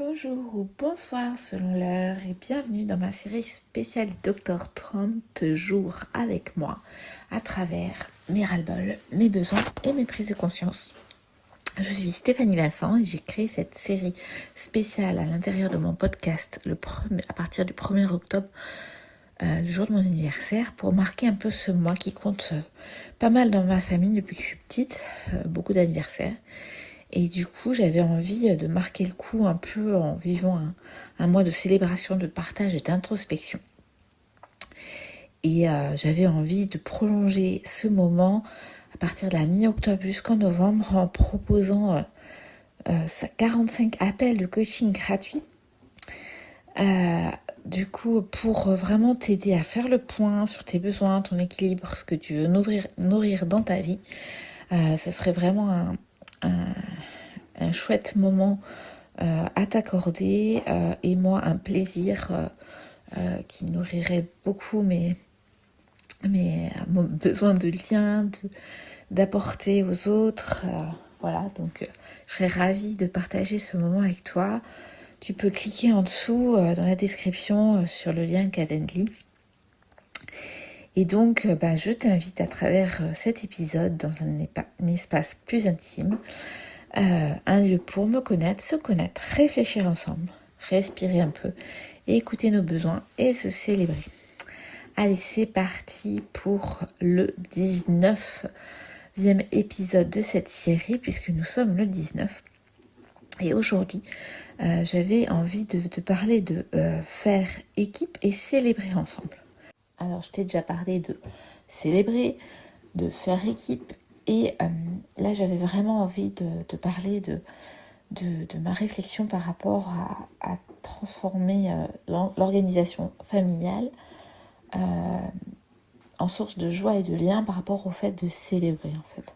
Bonjour ou bonsoir selon l'heure et bienvenue dans ma série spéciale Docteur 30 jours avec moi à travers mes ras-le-bol, mes besoins et mes prises de conscience. Je suis Stéphanie Vincent et j'ai créé cette série spéciale à l'intérieur de mon podcast à partir du 1er octobre, le jour de mon anniversaire, pour marquer un peu ce mois qui compte pas mal dans ma famille depuis que je suis petite, beaucoup d'anniversaires. Et du coup, j'avais envie de marquer le coup un peu en vivant un mois de célébration, de partage et d'introspection. Et j'avais envie de prolonger ce moment à partir de la mi-octobre jusqu'en novembre en proposant 45 appels de coaching gratuits. Du coup, pour vraiment t'aider à faire le point sur tes besoins, ton équilibre, ce que tu veux nourrir dans ta vie, ce serait vraiment un chouette moment à t'accorder et moi un plaisir qui nourrirait beaucoup mes besoins de lien, d'apporter aux autres. Voilà, donc je serais ravie de partager ce moment avec toi. Tu peux cliquer en dessous dans la description sur le lien Calendly. Et donc, je t'invite à travers cet épisode dans un espace plus intime, un lieu pour me connaître, se connaître, réfléchir ensemble, respirer un peu, et écouter nos besoins et se célébrer. Allez, c'est parti pour le 19e épisode de cette série, puisque nous sommes le 19. Et aujourd'hui, j'avais envie de te parler de faire équipe et célébrer ensemble. Alors, je t'ai déjà parlé de célébrer, de faire équipe. Et là, j'avais vraiment envie de te parler de ma réflexion par rapport à transformer l'organisation familiale en source de joie et de lien par rapport au fait de célébrer, en fait.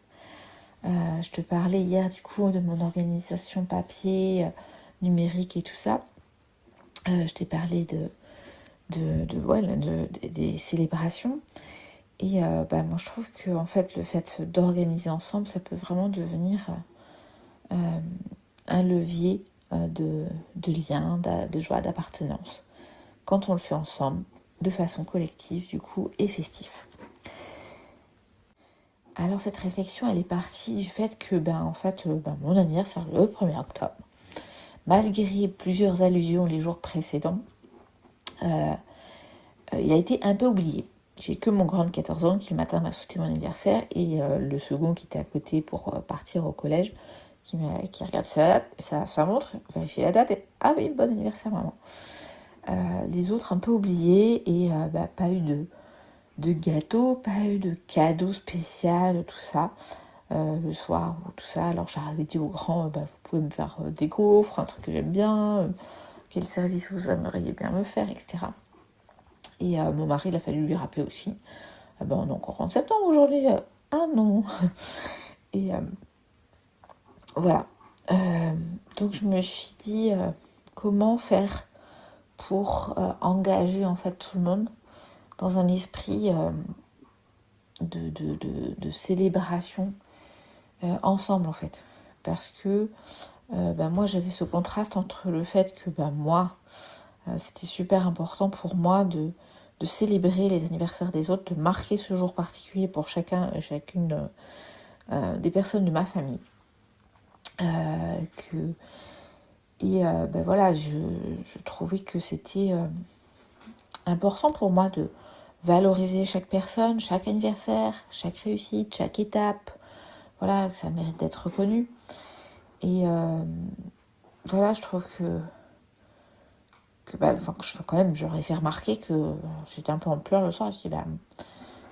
Je te parlais hier, du coup, de mon organisation papier, numérique et tout ça. Je t'ai parlé des célébrations. Et moi je trouve que en fait, le fait d'organiser ensemble, ça peut vraiment devenir un levier de lien, de joie, d'appartenance, quand on le fait ensemble, de façon collective du coup, et festif. Alors cette réflexion, elle est partie du fait que mon anniversaire le 1er octobre, malgré plusieurs allusions les jours précédents, il a été un peu oublié. J'ai que mon grand de 14 ans qui le matin m'a souhaité mon anniversaire et le second qui était à côté pour partir au collège qui regarde sa montre, vérifie la date et ah oui, bon anniversaire maman. Les autres un peu oubliés et pas eu de gâteau, pas eu de cadeau spécial, tout ça. Le soir ou tout ça, alors j'avais dit aux grands, vous pouvez me faire des gaufres, un truc que j'aime bien, quel service vous aimeriez bien me faire, etc. Et mon mari, il a fallu lui rappeler aussi. On est encore en septembre aujourd'hui. Ah non. Et voilà. Donc je me suis dit comment faire pour engager en fait tout le monde dans un esprit de célébration ensemble en fait. Parce que moi j'avais ce contraste entre le fait que moi c'était super important pour moi de célébrer les anniversaires des autres, de marquer ce jour particulier pour chacune des personnes de ma famille. Je trouvais que c'était important pour moi de valoriser chaque personne, chaque anniversaire, chaque réussite, chaque étape. Voilà, ça mérite d'être reconnu. Et je trouve que j'aurais fait remarquer que j'étais un peu en pleurs le soir. Je dis,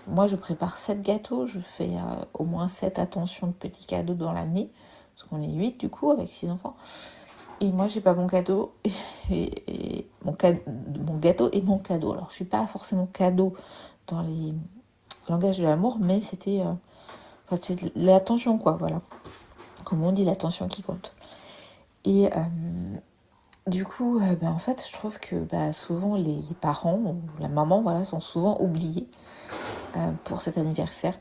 moi je prépare 7 gâteaux, je fais au moins 7 attentions de petits cadeaux dans l'année, parce qu'on est 8 du coup, avec 6 enfants. Et moi j'ai pas mon cadeau, et mon gâteau et mon cadeau. Alors je suis pas forcément cadeau dans les langages de l'amour, mais c'est l'attention quoi, voilà. Comme on dit, l'attention qui compte. Et du coup, en fait, je trouve que souvent les parents ou la maman, sont souvent oubliés pour cet anniversaire.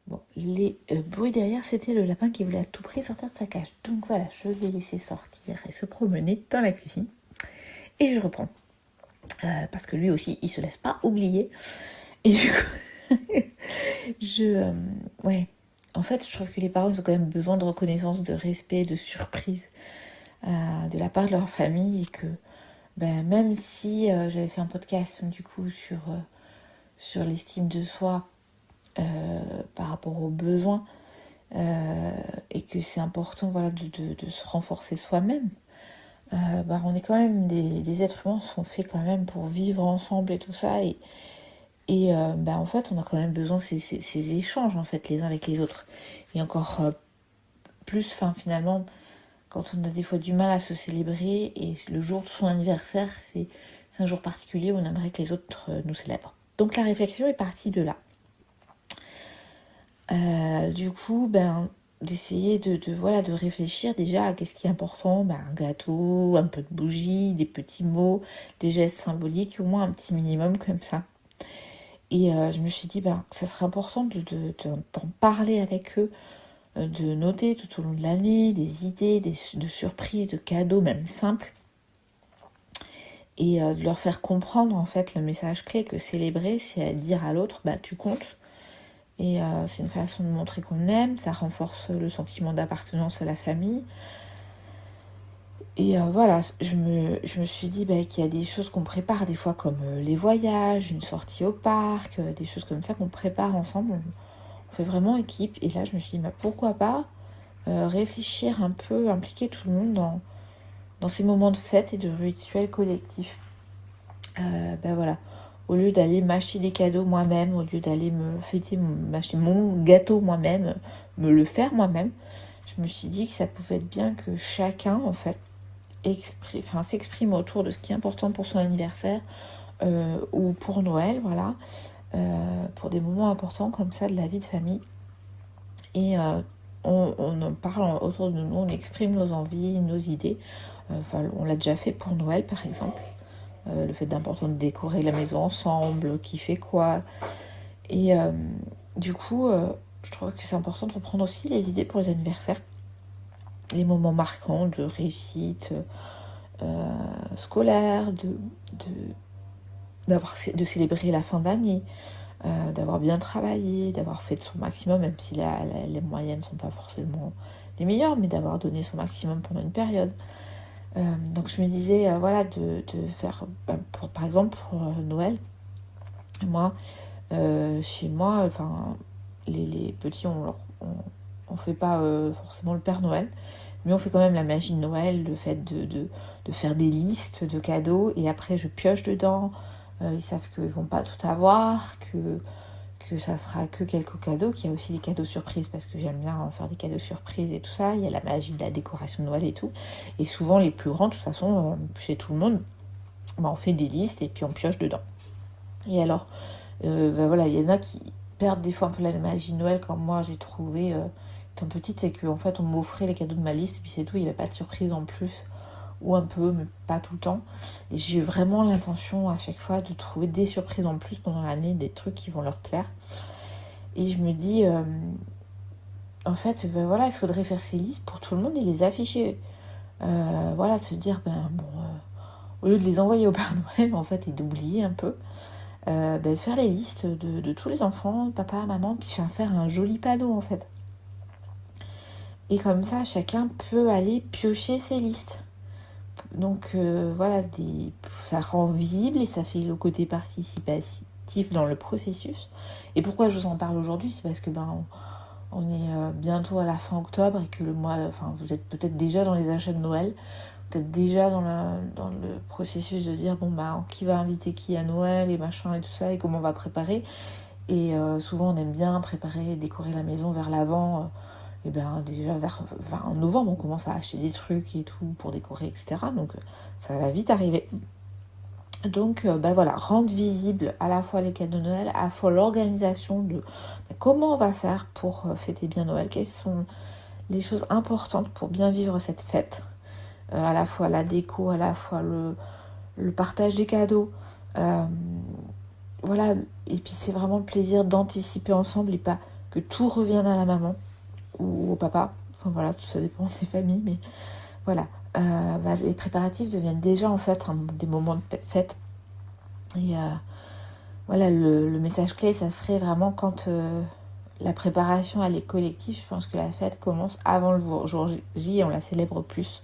Bon, les bruits derrière, c'était le lapin qui voulait à tout prix sortir de sa cage. Donc voilà, je l'ai laissé sortir et se promener dans la cuisine. Et je reprends. Parce que lui aussi, il se laisse pas oublier. Et du coup, ouais. En fait, je trouve que les parents, ils ont quand même besoin de reconnaissance, de respect, de surprise de la part de leur famille. Et que même si j'avais fait un podcast du coup sur l'estime de soi par rapport aux besoins, et que c'est important voilà, de se renforcer soi-même, on est quand même des êtres humains, sont faits quand même pour vivre ensemble et tout ça. Et en fait, on a quand même besoin de ces échanges en fait, les uns avec les autres. Et encore plus, finalement, quand on a des fois du mal à se célébrer, et le jour de son anniversaire, c'est un jour particulier où on aimerait que les autres nous célèbrent. Donc la réflexion est partie de là. Du coup, d'essayer de réfléchir déjà à qu'est-ce qui est important, un gâteau, un peu de bougie, des petits mots, des gestes symboliques, au moins un petit minimum comme ça. Et je me suis dit que ça serait important d'en parler avec eux, de noter tout au long de l'année des idées, de surprises, de cadeaux, même simples, et de leur faire comprendre en fait le message clé que célébrer, c'est dire à l'autre tu comptes. Et c'est une façon de montrer qu'on aime, ça renforce le sentiment d'appartenance à la famille. Et voilà, je me suis dit qu'il y a des choses qu'on prépare des fois comme les voyages, une sortie au parc, des choses comme ça qu'on prépare ensemble. On fait vraiment équipe. Et là, je me suis dit, pourquoi pas réfléchir un peu, impliquer tout le monde dans ces moments de fête et de rituels collectifs. Voilà. Au lieu d'aller m'acheter des cadeaux moi-même, au lieu d'aller m'acheter mon gâteau moi-même, me le faire moi-même, je me suis dit que ça pouvait être bien que chacun, en fait, s'exprime autour de ce qui est important pour son anniversaire ou pour Noël, voilà, pour des moments importants comme ça de la vie de famille. Et on en parle autour de nous, on exprime nos envies, nos idées. On l'a déjà fait pour Noël, par exemple. Le fait d'important de décorer la maison ensemble, qui fait quoi. Et du coup, je trouve que c'est important de reprendre aussi les idées pour les anniversaires, les moments marquants de réussite scolaire, de célébrer la fin d'année, d'avoir bien travaillé, d'avoir fait de son maximum, même si les moyennes ne sont pas forcément les meilleures, mais d'avoir donné son maximum pendant une période. Donc je me disais, de faire, par exemple, pour Noël, moi, chez moi, les petits, on fait pas forcément le Père Noël, mais on fait quand même la magie de Noël, le fait de faire des listes de cadeaux, et après je pioche dedans. Ils savent qu'ils vont pas tout avoir, que ça sera que quelques cadeaux, qu'il y a aussi des cadeaux surprises, parce que j'aime bien faire des cadeaux surprises et tout ça. Il y a la magie de la décoration de Noël et tout. Et souvent, les plus grands, de toute façon, chez tout le monde, on fait des listes et puis on pioche dedans. Et alors, il y en a qui perdent des fois un peu la magie de Noël, comme moi j'ai trouvé, étant petite, c'est qu'en fait, on m'offrait les cadeaux de ma liste, et puis c'est tout, il n'y avait pas de surprise en plus. Ou un peu, mais pas tout le temps. Et j'ai vraiment l'intention à chaque fois de trouver des surprises en plus pendant l'année, des trucs qui vont leur plaire. Et je me dis, en fait, il faudrait faire ces listes pour tout le monde et les afficher. De se dire, au lieu de les envoyer au Père Noël, en fait, et d'oublier un peu, faire les listes de tous les enfants, papa, maman, puis faire un joli panneau, en fait. Et comme ça, chacun peut aller piocher ses listes. Donc ça rend visible et ça fait le côté participatif dans le processus. Et pourquoi je vous en parle aujourd'hui, c'est parce que on est bientôt à la fin octobre et que vous êtes peut-être déjà dans les achats de Noël, peut-être déjà dans le processus de dire qui va inviter qui à Noël et machin et tout ça, et comment on va préparer. Et souvent on aime bien préparer et décorer la maison vers l'avant. Et déjà en novembre on commence à acheter des trucs et tout pour décorer, etc. Donc ça va vite arriver. Donc rendre visible à la fois les cadeaux de Noël, à la fois l'organisation de comment on va faire pour fêter bien Noël, quelles sont les choses importantes pour bien vivre cette fête, à la fois la déco, à la fois le partage des cadeaux, et puis c'est vraiment le plaisir d'anticiper ensemble et pas que tout revienne à la maman ou au papa. Enfin voilà, tout ça dépend des familles, mais voilà. Les préparatifs deviennent déjà en fait des moments de fête. Et voilà, le message clé, ça serait vraiment quand la préparation elle est collective. Je pense que la fête commence avant le jour J et on la célèbre plus.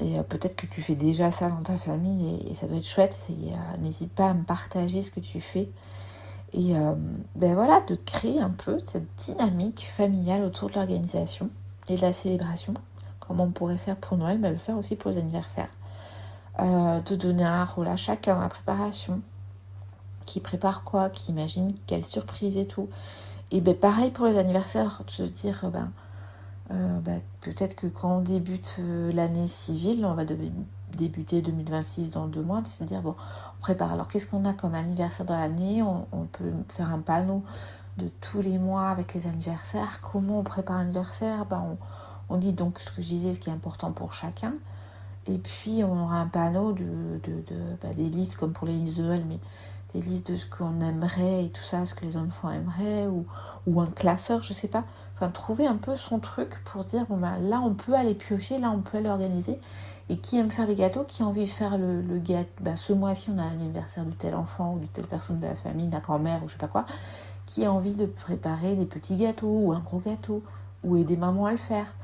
Et peut-être que tu fais déjà ça dans ta famille et ça doit être chouette. Et n'hésite pas à me partager ce que tu fais. Et voilà, de créer un peu cette dynamique familiale autour de l'organisation et de la célébration. Comment on pourrait faire pour Noël, le faire aussi pour les anniversaires. De donner un rôle à chacun dans la préparation. Qui prépare quoi, qui imagine quelle surprise et tout. Et pareil pour les anniversaires, de se dire peut-être que quand on débute l'année civile, on va débuter 2026 dans 2 mois, de se dire bon, on prépare. Alors qu'est-ce qu'on a comme anniversaire dans l'année, on peut faire un panneau de tous les mois avec les anniversaires. Comment on prépare l'anniversaire, on dit donc ce que je disais, ce qui est important pour chacun. Et puis on aura un panneau des listes comme pour les listes de Noël, mais des listes de ce qu'on aimerait et tout ça, ce que les enfants aimeraient, ou un classeur, je sais pas. Enfin, trouver un peu son truc pour se dire, là on peut aller piocher, là on peut aller organiser. Et qui aime faire les gâteaux, qui a envie de faire le gâteau. Ce mois-ci, on a l'anniversaire de tel enfant ou de telle personne de la famille, de la grand-mère ou je sais pas quoi, qui a envie de préparer des petits gâteaux ou un gros gâteau, ou aider maman à le faire.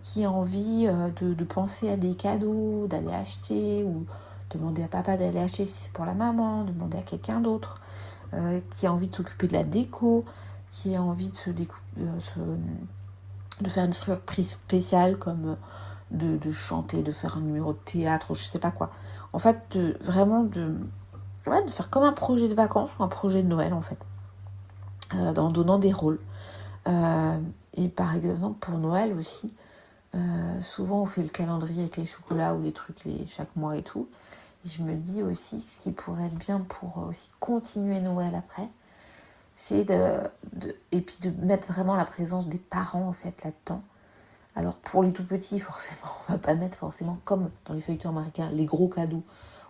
Qui a envie de penser à des cadeaux, d'aller acheter, ou demander à papa d'aller acheter si c'est pour la maman, demander à quelqu'un d'autre, qui a envie de s'occuper de la déco, qui a envie de faire une surprise spéciale comme de chanter, de faire un numéro de théâtre, ou je sais pas quoi. En fait, de faire comme un projet de vacances ou un projet de Noël en fait, en donnant des rôles. Et par exemple pour Noël aussi, souvent on fait le calendrier avec les chocolats ou les trucs chaque mois et tout. Et je me dis aussi, ce qui pourrait être bien pour aussi continuer Noël après, c'est et puis de mettre vraiment la présence des parents en fait là-dedans. Alors pour les tout petits, forcément, on va pas mettre forcément comme dans les feuilletons américains les gros cadeaux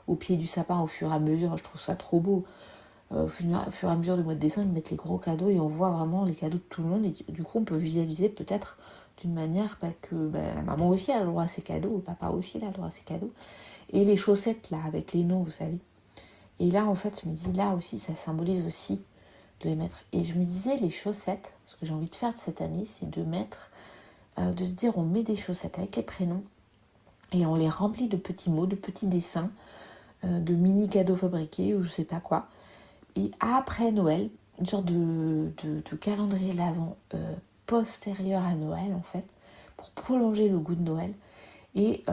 au pied du sapin au fur et à mesure. Je trouve ça trop beau. Au fur et à mesure du mois de décembre, ils mettent les gros cadeaux et on voit vraiment les cadeaux de tout le monde. Et du coup, on peut visualiser peut-être d'une manière que la maman aussi a le droit à ses cadeaux, le papa aussi a le droit à ses cadeaux. Et les chaussettes là, avec les noms, vous savez. Et là, en fait, je me dis, là aussi, ça symbolise aussi de les mettre. Et je me disais, les chaussettes, ce que j'ai envie de faire cette année, c'est de mettre, de se dire, on met des chaussettes avec les prénoms et on les remplit de petits mots, de petits dessins, de mini cadeaux fabriqués ou je sais pas quoi. Et après Noël, une sorte de calendrier l'avant postérieur à Noël en fait, pour prolonger le goût de Noël. Et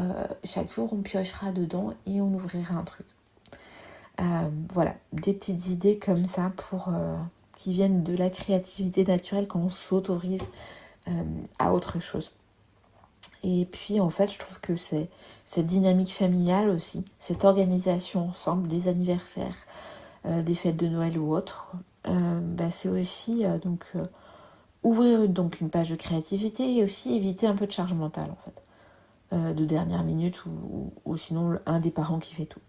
chaque jour, on piochera dedans et on ouvrira un truc. Voilà, des petites idées comme ça qui viennent de la créativité naturelle quand on s'autorise à autre chose. Et puis, en fait, je trouve que c'est cette dynamique familiale aussi, cette organisation ensemble des anniversaires, des fêtes de Noël ou autres, c'est aussi ouvrir donc une page de créativité et aussi éviter un peu de charge mentale, en fait, de dernière minute ou sinon un des parents qui fait tout.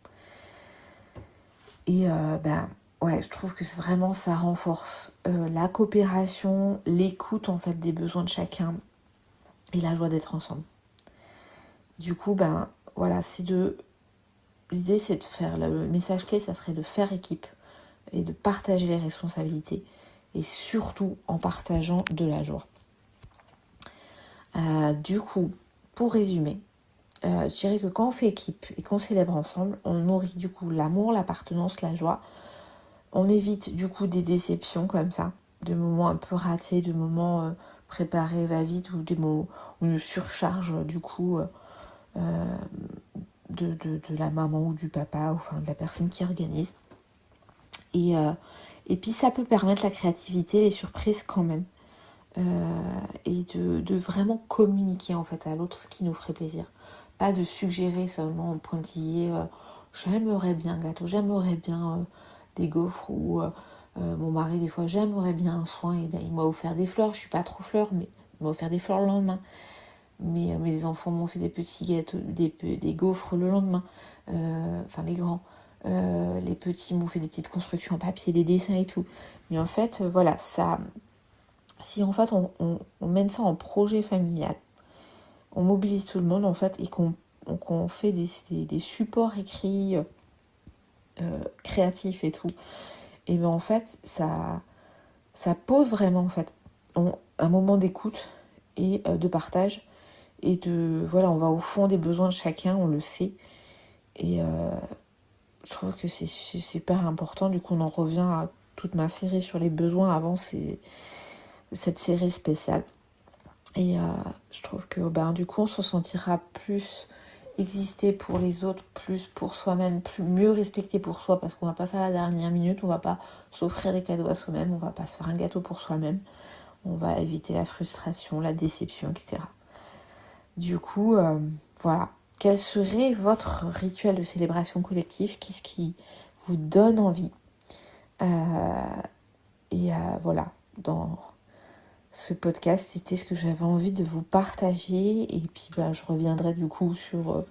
Et je trouve que c'est vraiment ça renforce la coopération, l'écoute en fait des besoins de chacun et la joie d'être ensemble. Du coup, l'idée c'est de faire, le message clé, ça serait de faire équipe et de partager les responsabilités et surtout en partageant de la joie. Du coup, pour résumer, je dirais que quand on fait équipe et qu'on célèbre ensemble, on nourrit du coup l'amour, l'appartenance, la joie. On évite du coup des déceptions comme ça, de moments un peu ratés, de moments préparés va-vite ou des moments ou une surcharge du coup de la maman ou du papa, enfin de la personne qui organise. Et puis ça peut permettre la créativité, les surprises quand même. Et de vraiment communiquer en fait à l'autre ce qui nous ferait plaisir. Pas de suggérer seulement en pointillé j'aimerais bien un gâteau, j'aimerais bien des gaufres ou mon mari des fois j'aimerais bien un soin, et il m'a offert des fleurs, je suis pas trop fleur mais il m'a offert des fleurs le lendemain. Mais les enfants m'ont fait des petits gâteaux, des gaufres le lendemain, les grands. Les petits m'ont fait des petites constructions en papier, des dessins et tout. Mais en fait, ça si en fait on mène ça en projet familial, on mobilise tout le monde en fait et qu'on fait des supports écrits créatifs et tout, et bien en fait ça pose vraiment en fait un moment d'écoute et de partage et voilà, on va au fond des besoins de chacun, on le sait, et je trouve que c'est super important. Du coup on en revient à toute ma série sur les besoins avant cette série spéciale, et je trouve que du coup on se sentira plus exister pour les autres, plus pour soi-même, mieux respecter pour soi, parce qu'on va pas faire la dernière minute, on va pas s'offrir des cadeaux à soi-même, on va pas se faire un gâteau pour soi-même, on va éviter la frustration, la déception, etc. Du coup, voilà. Quel serait votre rituel de célébration collective? Qu'est-ce qui vous donne envie? Voilà, dans ce podcast, c'était ce que j'avais envie de vous partager. Et puis, je reviendrai du coup sur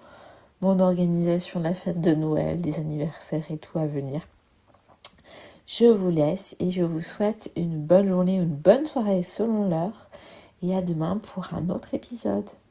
mon organisation de la fête de Noël, des anniversaires et tout à venir. Je vous laisse et je vous souhaite une bonne journée, une bonne soirée selon l'heure. Et à demain pour un autre épisode.